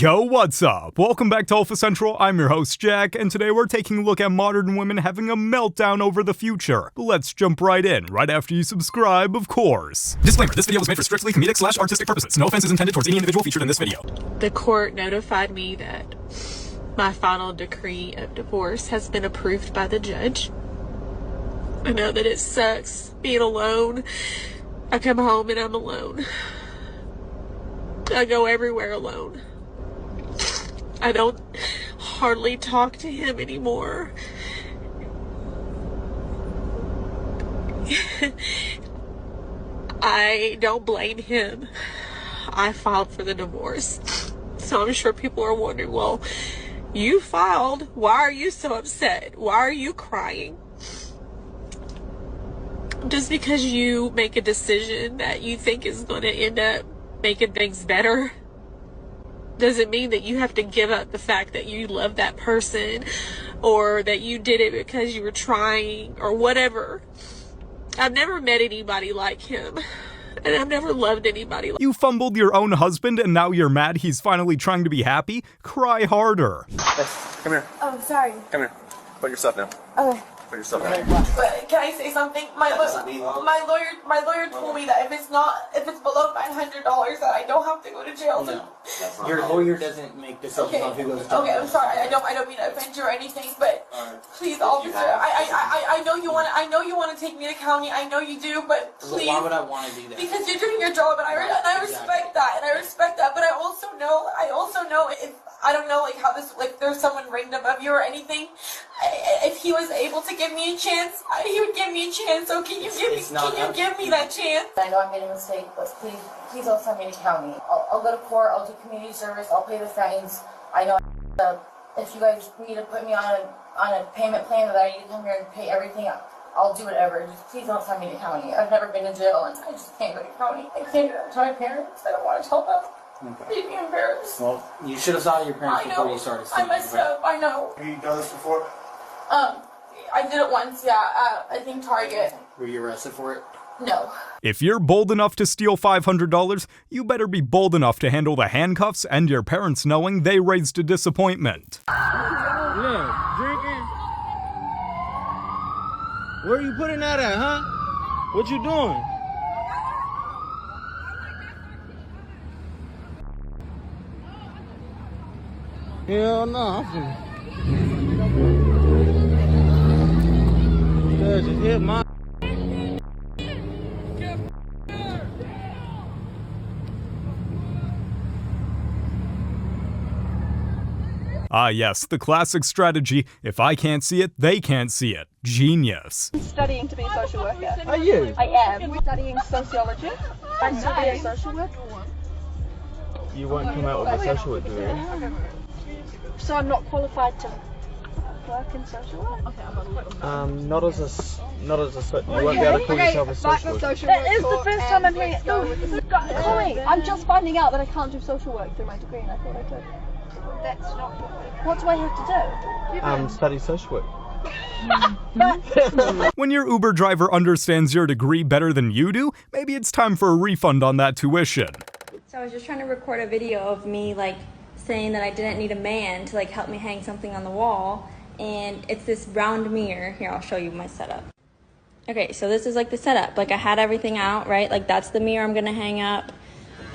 Yo, what's up? Welcome back to Alpha Central. I'm your host, Jack, and today we're taking a look at modern women having a meltdown over the future. But let's jump right in, right after you subscribe, of course. Disclaimer, this video was made for strictly comedic/artistic purposes. No offense is intended towards any individual featured in this video. The court notified me that my final decree of divorce has been approved by the judge. I know that it sucks being alone. I come home and I'm alone. I go everywhere alone. I don't hardly talk to him anymore. I don't blame him. I filed for the divorce. So I'm sure people are wondering, well, you filed. Why are you so upset? Why are you crying? Just because you make a decision that you think is going to end up making things better doesn't mean that you have to give up the fact that you love that person or that you did it because you were trying or whatever. I've never met anybody like him, and I've never loved anybody like him. You fumbled your own husband and now you're mad he's finally trying to be happy? Cry harder. Hey, come here. Oh, sorry. Come here. Put your stuff down. Okay. Put your stuff down. But can I say something? My lawyer told me that if it's below $500 that I don't have to go to jail. No, your lawyer doesn't make decisions on who goes to jail. Okay, I'm sorry. I don't mean to offend you or anything, but please, officer, I know you want to take me to county. I know you do, but please. Why would I want to do that? Because you're doing your job, and I respect that, But I also know if I don't know how this there's someone ranked above you or anything. If he was able to give me a chance, he would give me a chance. So can you give me that chance? I know I made a mistake, but please don't send me to county. I'll go to court. I'll do community service. I'll pay the fines. I know. If you guys need to put me on a payment plan that I need to come here and pay everything, I'll do whatever. Just please don't send me to county. I've never been to jail, and I just can't go to county. I can't do that to my parents. I don't want to tell them. Okay. They'd be embarrassed. Well, you should have saw your parents before you started speaking. I messed up. I know. Have you done this before? I did it once, yeah. I think Target. Were you arrested for it? No. If you're bold enough to steal $500, you better be bold enough to handle the handcuffs and your parents knowing they raised a disappointment. Yeah, drinking. Where are you putting that at, huh? What you doing? Hell no, I'm finna. Just hit my. Ah yes, the classic strategy, if I can't see it, they can't see it. Genius. I'm studying to be a social worker. Are you? I am studying sociology. I'm to be a social worker. You won't come out with a social work degree. So I'm not qualified to work in social work? Not as a you won't be able to call yourself a social worker. That is the first time I'm hearing it. Chloe, I'm just finding out that I can't do social work through my degree, and I thought I could. That's not. What do I have to do? Study social work. When your Uber driver understands your degree better than you do, maybe it's time for a refund on that tuition. So I was just trying to record a video of me saying that I didn't need a man to help me hang something on the wall, and it's this round mirror. Here, I'll show you my setup. Okay, so this is the setup. I had everything out, right? That's the mirror I'm gonna hang up,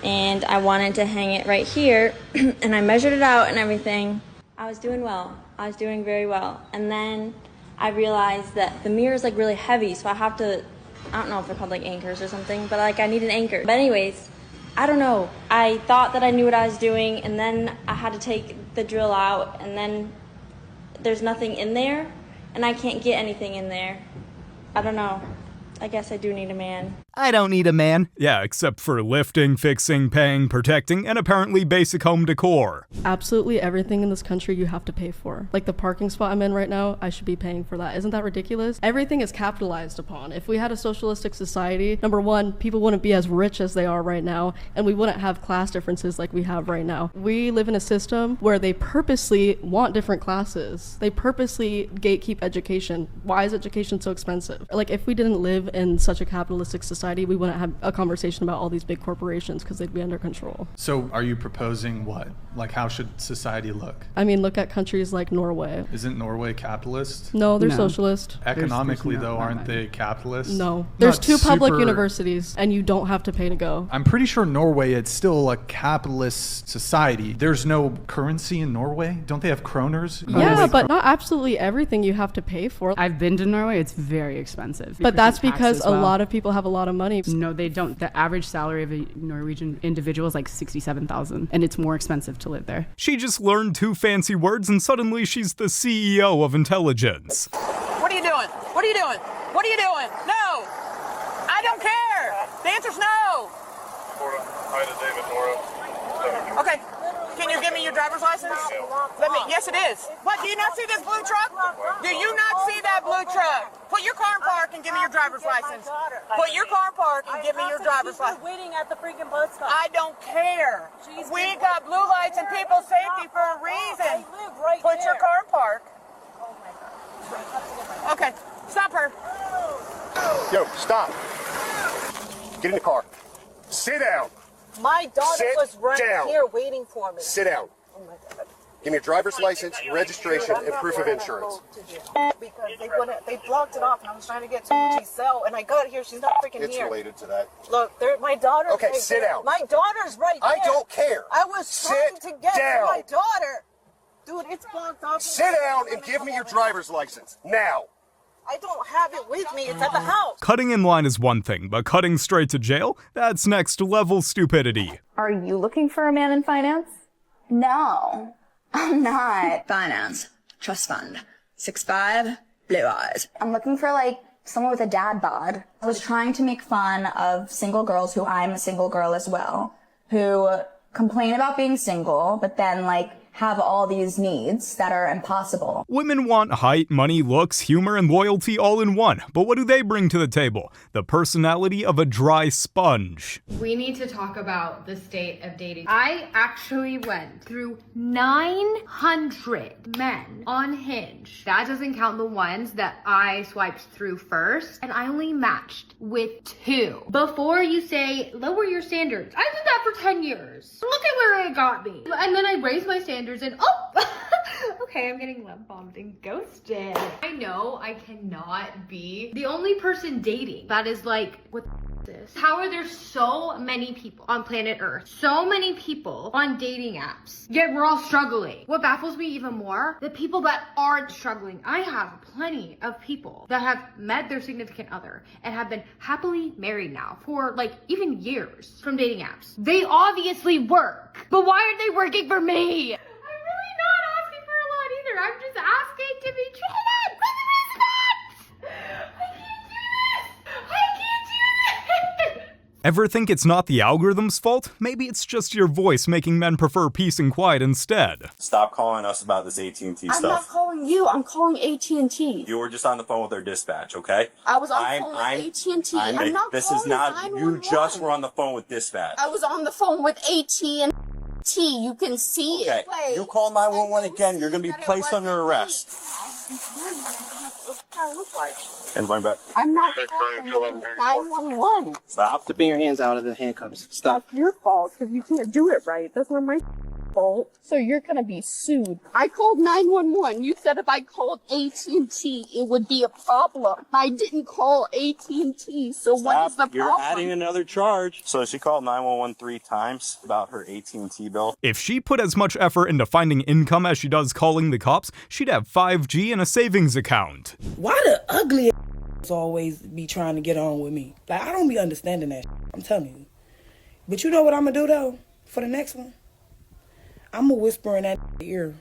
and I wanted to hang it right here, and I measured it out and everything. I was doing well. I was doing very well, and then I realized that the mirror is really heavy, so I have to, I don't know if they're called anchors or something, but I need an anchor. But anyways, I don't know. I thought that I knew what I was doing, and then I had to take the drill out, and then there's nothing in there, and I can't get anything in there. I don't know. I guess I do need a man. I don't need a man. Yeah, except for lifting, fixing, paying, protecting, and apparently basic home decor. Absolutely everything in this country you have to pay for. The parking spot I'm in right now, I should be paying for that. Isn't that ridiculous? Everything is capitalized upon. If we had a socialistic society, number one, people wouldn't be as rich as they are right now, and we wouldn't have class differences like we have right now. We live in a system where they purposely want different classes. They purposely gatekeep education. Why is education so expensive? If we didn't live in such a capitalistic society, society, we wouldn't have a conversation about all these big corporations because they'd be under control. So are you proposing what? Like, how should society look? I mean, look at countries like Norway. Isn't Norway capitalist? No, they're socialist. Economically, though, aren't they capitalist? No. There's Not 2 public super- universities, and you don't have to pay to go. I'm pretty sure Norway, it's still a capitalist society. There's no currency in Norway? Don't they have kroners? Yeah, but not absolutely everything you have to pay for. I've been to Norway. It's very expensive. But that's because a lot of people have a lot of money. No, they don't. The average salary of a Norwegian individual is like $67,000, and it's more expensive to live there. She just learned 2 fancy words and suddenly she's the CEO of intelligence. What are you doing? What are you doing? What are you doing? No! I don't care! The answer's no! Hi to David, Nora. Okay. Can you give me your driver's license? Yes, it is. What, do you not see this blue truck? Do you not see that blue truck? Put your car in park and give me your driver's license. Put your car in park and give me your driver's license. Waiting at the freaking bus stop. I don't care. We got blue lights and people's safety for a reason. Put your car in park. Okay, stop her. Yo, stop. Get in the car. Sit down. My daughter was right down. here waiting for me. Sit down. Oh my God. Give me your driver's license, registration, and proof of insurance. Because they blocked it off, and I was trying to get to Gucci's cell, and I got here. She's not freaking It's here. related to that. Look, my daughter's Okay, right sit there. down. My daughter's right there. I don't care. I was trying to get to my daughter. Dude, it's blocked off. Sit down and give me your driver's license. Now. I don't have it with me. It's at the house. Cutting in line is one thing, but cutting straight to jail? That's next level stupidity. Are you looking for a man in finance? No, I'm not. Finance, trust fund, 6'5", blue eyes. I'm looking for like someone with a dad bod. I was trying to make fun of single girls who I'm a single girl as well, who complain about being single, but then like have all these needs that are impossible. Women want height, money, looks, humor, and loyalty all in one. But what do they bring to the table? The personality of a dry sponge. We need to talk about the state of dating. I actually went through 900 men on Hinge. That doesn't count the ones that I swiped through first, and I only matched with 2. Before you say, lower your standards. I did that for 10 years. Look at where it got me. And then I raised my standards and okay, I'm getting love bombed and ghosted. I know I cannot be the only person dating that is like, what the is this? How are there so many people on planet Earth? So many people on dating apps, yet we're all struggling. What baffles me even more, the people that aren't struggling. I have plenty of people that have met their significant other and have been happily married now for like even years from dating apps. They obviously work, but why aren't they working for me? I'm just asking to be treated with respect. I can't do this. I can't do this. Ever think it's not the algorithm's fault? Maybe it's just your voice making men prefer peace and quiet instead. Stop calling us about this AT&T stuff. I'm not calling you. I'm calling AT&T. You were just on the phone with their dispatch, okay? I was on the phone with AT&T. I'm not this calling is not. 911. You just were on the phone with dispatch. I was on the phone with AT&T. You can see it. Okay. You call 911 again, you're going to be placed under arrest. And going back. I'm not calling 911. Stop. Put your hands out of the handcuffs. Stop. That's your fault because you can't do it right. That's not my fault. So you're gonna be sued. I called 911. You said if I called AT&T, it would be a problem. I didn't call AT&T. So what is the problem? You're adding another charge. So she called 911 3 times about her AT&T bill. If she put as much effort into finding income as she does calling the cops, she'd have 5G and a savings account. Why the ugly always be trying to get on with me? Like, I don't be understanding that. I'm telling you. But you know what I'm gonna do though? For the next one? I'm gonna whisper in that ear.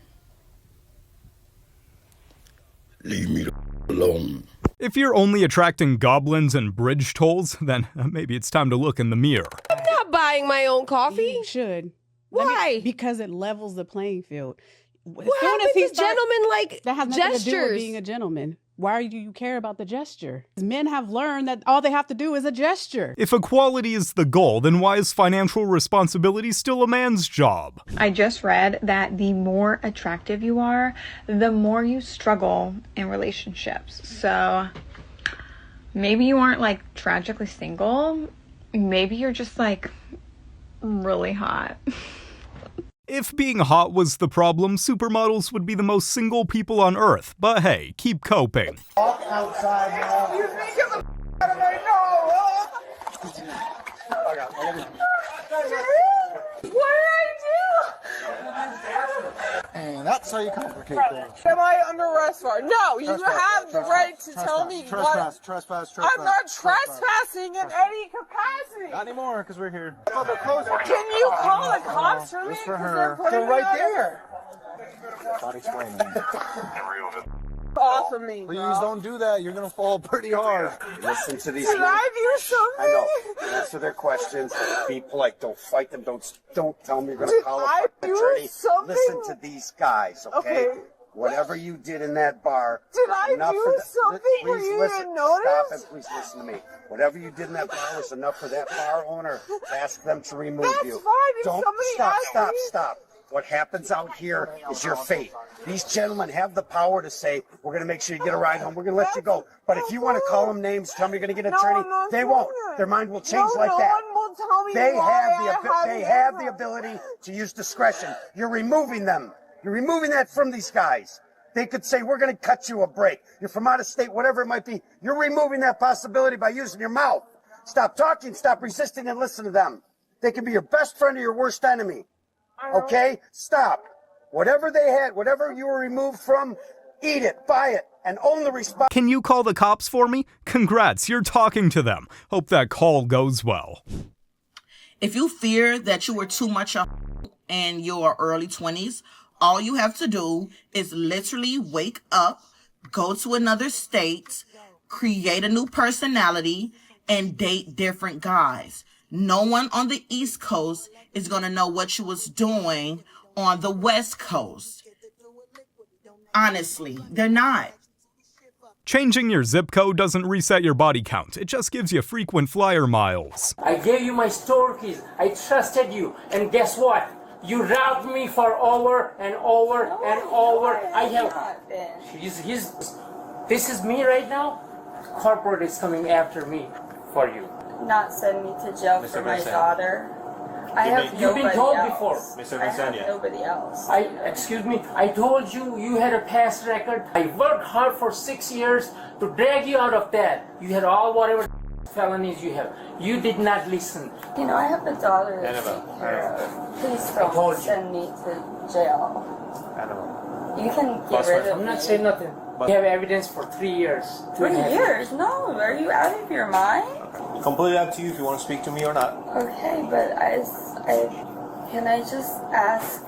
Leave me alone. If you're only attracting goblins and bridge tolls, then maybe it's time to look in the mirror. I'm not buying my own coffee. You should. Why? Because it levels the playing field. What happened to gentlemen like that has nothing gestures? To do with being a gentleman. Why do you care about the gesture? Men have learned that all they have to do is a gesture. If equality is the goal, then why is financial responsibility still a man's job? I just read that the more attractive you are, the more you struggle in relationships. So maybe you aren't like tragically single. Maybe you're just like really hot. If being hot was the problem, supermodels would be the most single people on Earth. But hey, keep coping. Walk outside now. You think you're the out of my What did I do? And that's how you complicate things. Am I under arrest for? No, you have the right to tell me what. Trespass. I'm not trespassing in any capacity. Not anymore, because we're here. Can you call the cops for me? Just for her. They're right there. Not explaining. Off of me. Please don't do that. You're going to fall pretty hard. Listen to these Did I do something? I know. Answer their questions. Be polite. Don't fight them. Don't tell them you're going to call a attorney. Listen to these guys, okay? Whatever you did in that bar. Did I do something where you didn't notice? Stop and please listen to me. Whatever you did in that bar was enough for that bar owner to ask them to remove you. That's fine. Don't stop. What happens out here is your fate. These gentlemen have the power to say, we're going to make sure you get a ride home. We're going to let you go. But if you want to call them names, tell them you're going to get an attorney, they won't. Their mind will change like that. They have the ability to use discretion. You're removing them. You're removing that from these guys. They could say, we're going to cut you a break. You're from out of state, whatever it might be. You're removing that possibility by using your mouth. Stop talking, stop resisting, and listen to them. They can be your best friend or your worst enemy. Okay? Stop. Whatever they had, whatever you were removed from, eat it, buy it, and own the responsibility. Can you call the cops for me? Congrats, you're talking to them. Hope that call goes well. If you fear that you were too much in your early 20s, all you have to do is literally wake up, go to another state, create a new personality, and date different guys. No one on the East Coast is going to know what you was doing on the West Coast. Honestly, they're not. Changing your zip code doesn't reset your body count. It just gives you frequent flyer miles. I gave you my store keys. I trusted you. And guess what? You robbed me for over and over and over. This is me right now. Corporate is coming after me for you. Not send me to jail for my daughter. I have You've been told else. before. Mr. I have nobody else. Excuse me, I told you you had a past record. I worked hard for 6 years to drag you out of that. You had all whatever felonies you have. You did not listen. You know, I have a daughter to take care of. Please don't send me to jail. You can get rid of me. I'm not saying nothing. You have evidence for 3 years. 3 years? No, are you out of your mind? Completely up to you if you want to speak to me or not. Okay, but can I just ask,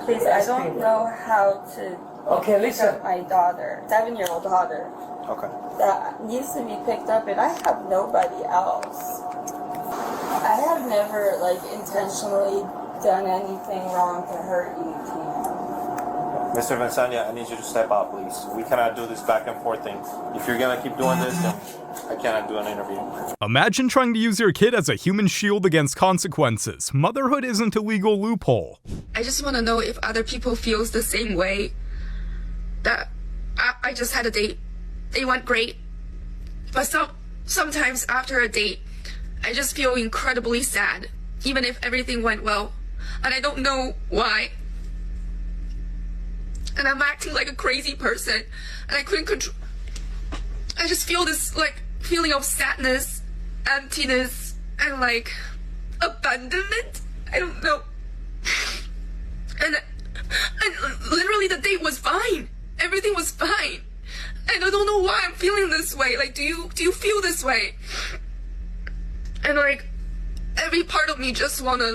please, I don't know how to pick up my daughter, 7-year-old daughter. Okay. That needs to be picked up, and I have nobody else. I have never, intentionally done anything wrong to hurt you, Tina. Mr. Vincania, I need you to step out, please. We cannot do this back and forth thing. If you're going to keep doing this, then I cannot do an interview. Imagine trying to use your kid as a human shield against consequences. Motherhood isn't a legal loophole. I just want to know if other people feel the same way. That I just had a date. It went great. But sometimes after a date, I just feel incredibly sad, even if everything went well. And I don't know why. And I'm acting like a crazy person, and I couldn't control. I just feel this feeling of sadness, emptiness, and abandonment. I don't know. And literally the date was fine. Everything was fine. And I don't know why I'm feeling this way. Do you feel this way? And every part of me just wanna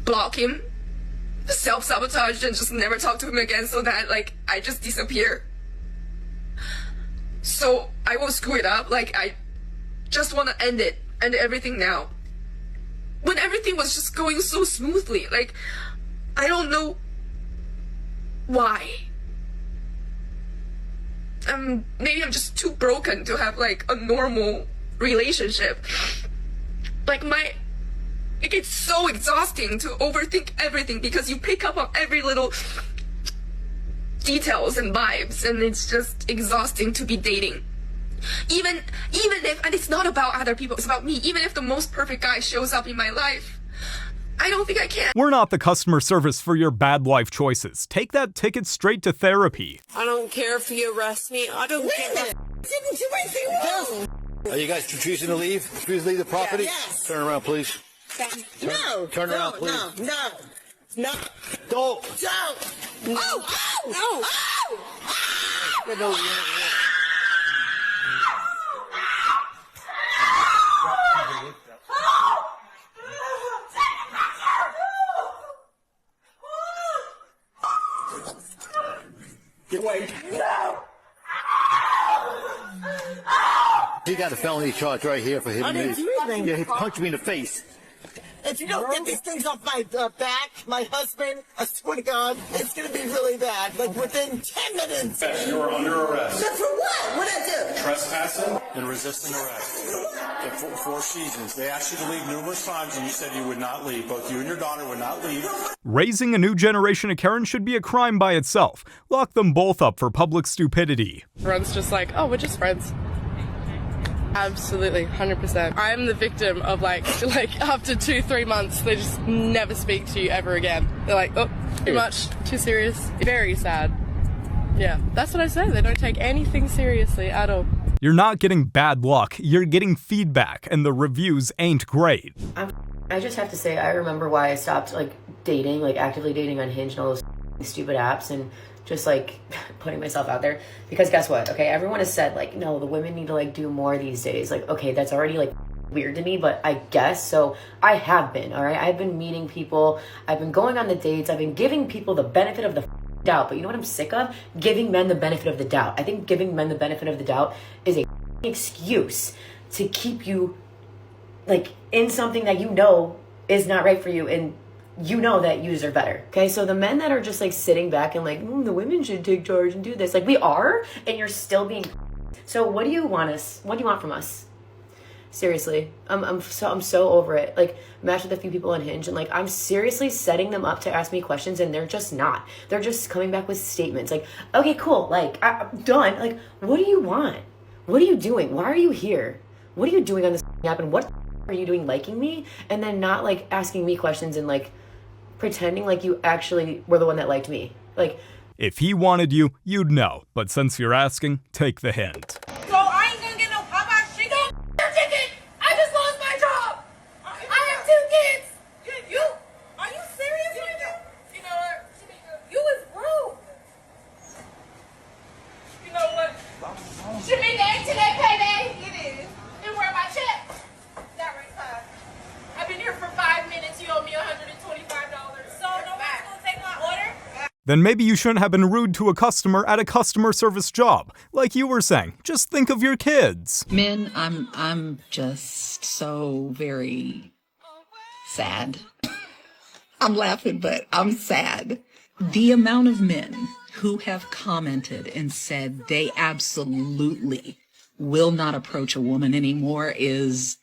block him, self-sabotage, and just never talk to him again, so that I just disappear. So I will screw it up. I just want to end everything now. When everything was just going so smoothly, I don't know why. Maybe I'm just too broken to have a normal relationship. It gets so exhausting to overthink everything because you pick up on every little details and vibes, and it's just exhausting to be dating Even if, and it's not about other people, it's about me. Even if the most perfect guy shows up in my life, I don't think I can. We're not the customer service for your bad life choices. Take that ticket straight to therapy. I don't care if you arrest me. I don't care. Didn't do anything wrong. Are you guys refusing to leave? Please leave the property? Yes. Turn around, please. Turn around, please. No. Don't. No. Oh. No. Get away. No. He got a felony charge right here for hitting me. I didn't do anything. Yeah, he punched me in the face. If you don't get these things off my back, my husband, I swear to God, it's going to be really bad. Like within 10 minutes. Yes, you are under arrest. But for what? What'd I do? Trespassing and resisting arrest. For 4 seasons. They asked you to leave numerous times and you said you would not leave. Both you and your daughter would not leave. Raising a new generation of Karen should be a crime by itself. Lock them both up for public stupidity. Everyone's just like, oh, we're just friends. Absolutely, 100%. I'm the victim of like after 2-3 months, they just never speak to you ever again. They're like, oh, too much, too serious. Very sad. Yeah, that's what I say. They don't take anything seriously at all. You're not getting bad luck, you're getting feedback, and the reviews ain't great. I just have to say, I remember why I stopped like dating, like actively dating on Hinge and all those stupid apps, and just like putting myself out there. Because guess what? Okay, everyone has said like, no, the women need to like do more these days. Like, okay, that's already like weird to me, but I guess so. I have been, all right? I've been meeting people, I've been going on the dates, I've been giving people the benefit of the doubt. But you know what I'm sick of? Giving men the benefit of the doubt. I think giving men the benefit of the doubt is a excuse to keep you like in something that you know is not right for you, and you know that yous are better. Okay, so the men that are just like sitting back and like, the women should take charge and do this, like we are, and you're still being. So what do you want from us? Seriously, I'm so over it. Like, matched with a few people on Hinge, and like I'm seriously setting them up to ask me questions, and they're just not. They're just coming back with statements like, okay, cool, like I'm done. Like, what do you want? What are you doing? Why are you here? What are you doing on this app? And what are you doing liking me? And then not like asking me questions and like pretending like you actually were the one that liked me. Like, if he wanted you, you'd know. But since you're asking, take the hint. So I ain't gonna get no Popeye shit. No ticket. I just lost my job. I have 2 kids. You? Are you serious right now? You know what? You is rude. You know what? Shamika, ain't today payday? It is. And where my check? That right side. I've been here for 5 minutes. You owe me $125. So no one's gonna take my order? Then maybe you shouldn't have been rude to a customer at a customer service job. Like you were saying, just think of your kids. Men, I'm just so very sad. I'm laughing, but I'm sad. The amount of men who have commented and said they absolutely will not approach a woman anymore is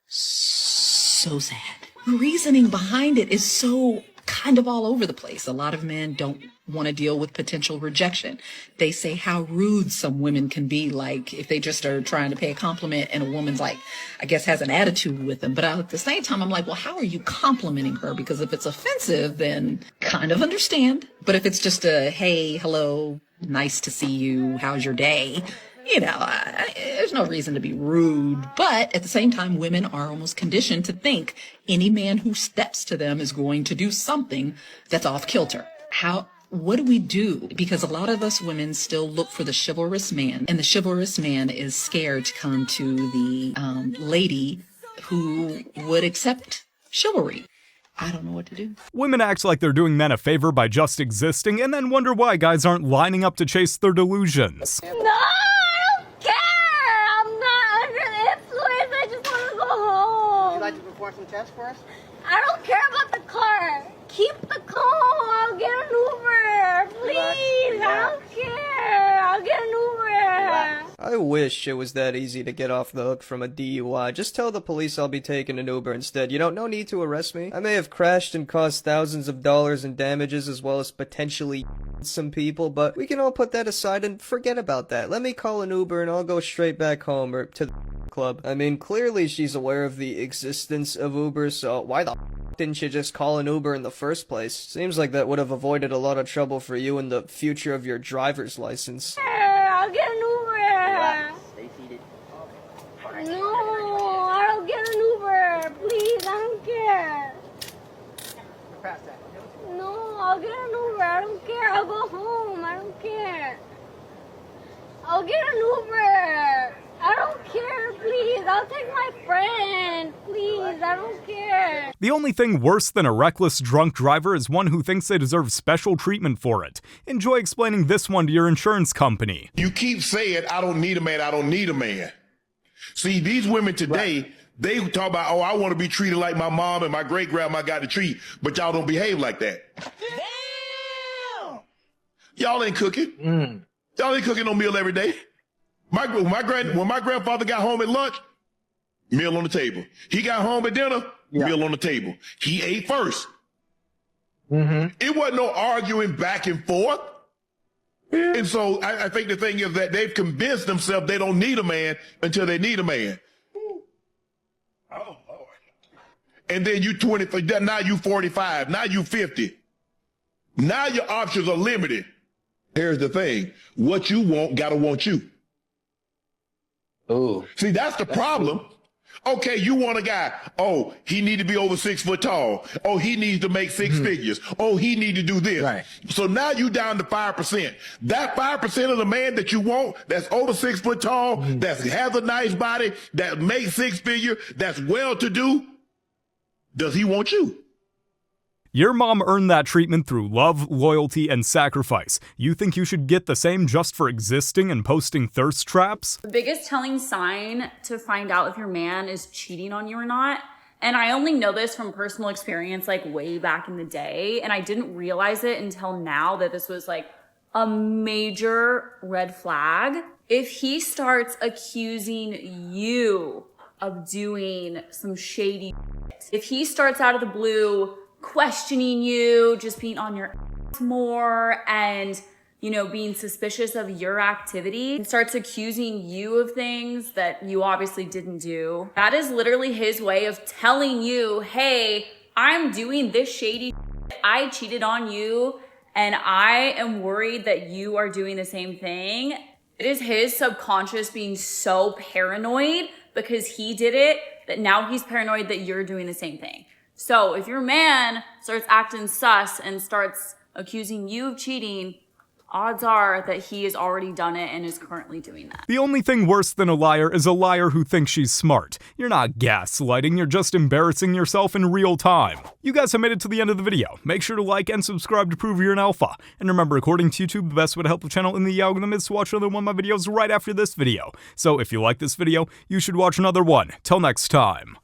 so sad. The reasoning behind it is so kind of all over the place. A lot of men don't want to deal with potential rejection. They say how rude some women can be, like if they just are trying to pay a compliment and a woman's like, I guess has an attitude with them. But at the same time, I'm like, well, how are you complimenting her? Because if it's offensive, then kind of understand. But if it's just a, hey, hello, nice to see you, how's your day? You know, there's no reason to be rude. But at the same time, women are almost conditioned to think any man who steps to them is going to do something that's off kilter. What do we do? Because a lot of us women still look for the chivalrous man, and the chivalrous man is scared to come to the lady who would accept chivalry. I don't know what to do. Women act like they're doing men a favor by just existing, and then wonder why guys aren't lining up to chase their delusions. No, I don't care. I'm not under the influence. I just want to go home. Would you like to perform some tests for us? I don't care about the car. Keep the car. I'll get an Uber. Please. I don't care. I'll get an Uber. I wish it was that easy to get off the hook from a DUI. Just tell the police I'll be taking an Uber instead. You know, no need to arrest me. I may have crashed and caused thousands of dollars in damages as well as potentially some people, but we can all put that aside and forget about that. Let me call an Uber and I'll go straight back home or to the club. I mean, clearly she's aware of the existence of Uber, so why the didn't you just call an Uber in the first place? Seems like that would have avoided a lot of trouble for you in the future of your driver's license. I'll get an Uber. Stay seated. No, I'll get an Uber. Please, I don't care. No, I'll get an Uber. I don't care. I'll go home. I don't care. I'll get an Uber. I don't care, please. I'll take my friend. Please, I don't care. The only thing worse than a reckless drunk driver is one who thinks they deserve special treatment for it. Enjoy explaining this one to your insurance company. You keep saying, I don't need a man, I don't need a man. See, these women today, they talk about, oh, I want to be treated like my mom and my great-grandma got to treat, but y'all don't behave like that. Damn! Y'all ain't cooking. Y'all ain't cooking no meal every day. When my grandfather got home at lunch, meal on the table. He got home at dinner, meal on the table. He ate first. It wasn't no arguing back and forth. And so I think the thing is that they've convinced themselves they don't need a man until they need a man. Oh, Lord. And then you 20, now you 45, now you 50. Now your options are limited. Here's the thing. What you want, gotta want you. Ooh. See, that's the problem. Okay, you want a guy. Oh, he need to be over 6 foot tall. Oh, he needs to make 6 figures. Oh, he need to do this. Right. So now you down to 5%. That 5% of the man that you want, that's over 6 foot tall, that has a nice body, that makes 6 figures, that's well-to-do, does he want you? Your mom earned that treatment through love, loyalty, and sacrifice. You think you should get the same just for existing and posting thirst traps? The biggest telling sign to find out if your man is cheating on you or not, and I only know this from personal experience like way back in the day, and I didn't realize it until now that this was like a major red flag. If he starts accusing you of doing some shady shit, if he starts out of the blue questioning you, just being on your ass more and, you know, being suspicious of your activity and starts accusing you of things that you obviously didn't do. That is literally his way of telling you, hey, I'm doing this shady shit. I cheated on you and I am worried that you are doing the same thing. It is his subconscious being so paranoid because he did it that now he's paranoid that you're doing the same thing. So if your man starts acting sus and starts accusing you of cheating, odds are that he has already done it and is currently doing that. The only thing worse than a liar is a liar who thinks she's smart. You're not gaslighting, you're just embarrassing yourself in real time. You guys have made it to the end of the video. Make sure to like and subscribe to prove you're an alpha. And remember, according to YouTube, the best way to help the channel in the algorithm is to watch another one of my videos right after this video. So if you like this video, you should watch another one. Till next time.